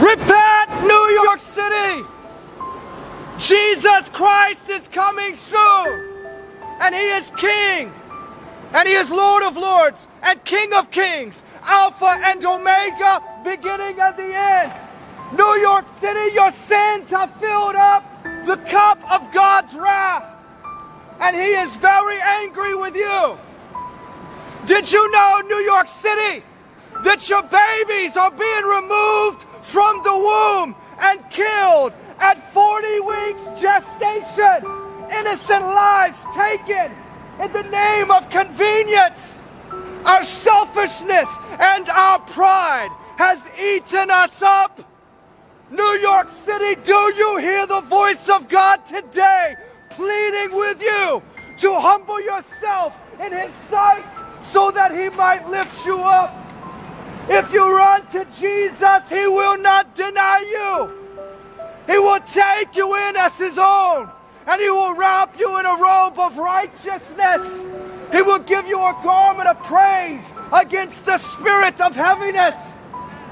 Repent, New York City! Jesus Christ is coming soon! And He is King! And He is Lord of Lords and King of Kings, Alpha and Omega, beginning and the end. New York City, your sins have filled up the cup of God's wrath. And He is very angry with you. Did you know, New York City, that your babies are being removed from the womb and killed at 40 weeks gestation? Innocent lives taken in the name of convenience. Our selfishness and our pride has eaten us up. New York City, do you hear the voice of God today pleading with you to humble yourself in His sight so that He might lift you up? If you run to Jesus, He will not deny you. He will take you in as His own, and He will wrap you in a robe of righteousness. He will give you a garment of praise against the spirit of heaviness.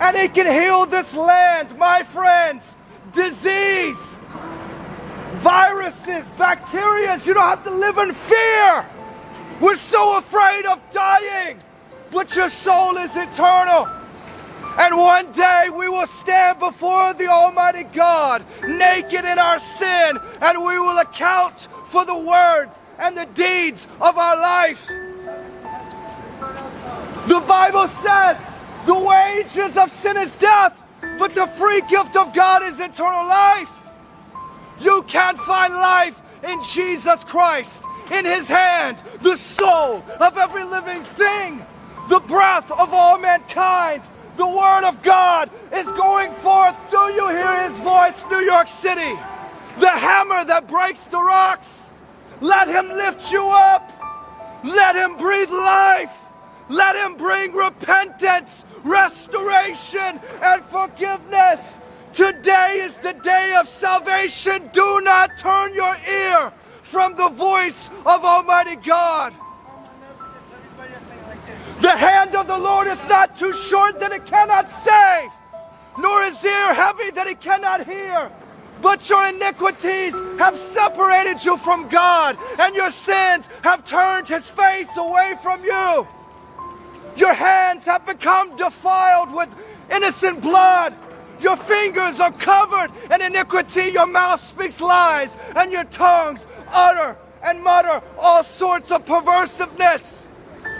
And He can heal this land, my friends. Disease, viruses, bacteria. You don't have to live in fear. We're so afraid of dying, but your soul is eternal. And one day we will stand before the Almighty God, naked in our sin, and we will account for the words and the deeds of our life. The Bible says the wages of sin is death, but the free gift of God is eternal life. You can find life in Jesus Christ. In His hand, the soul of every living thing, the breath of all mankind. The Word of God is going forth. Do you hear His voice, New York City? The hammer that breaks the rocks. Let Him lift you up. Let Him breathe life. Let Him bring repentance, restoration, and forgiveness. Today is the day of salvation. Do not turn your ear from the voice of Almighty God. The hand of the Lord is not too short that it cannot save, nor His ear heavy that He cannot hear. But your iniquities have separated you from God, and your sins have turned His face away from you. Your hands have become defiled with innocent blood. Your fingers are covered in iniquity. Your mouth speaks lies, and your tongues utter and mutter all sorts of perversiveness.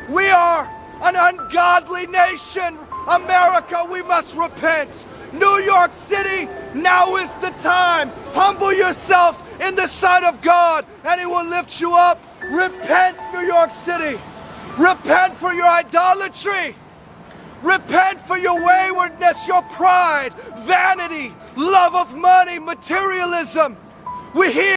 We are an ungodly nation. America, we must repent. New York City, now is the time. Humble yourself in the sight of God, and He will lift you up. Repent, New York City. Repent for your idolatry. Repent for your waywardness, your pride, vanity, love of money, materialism. We hear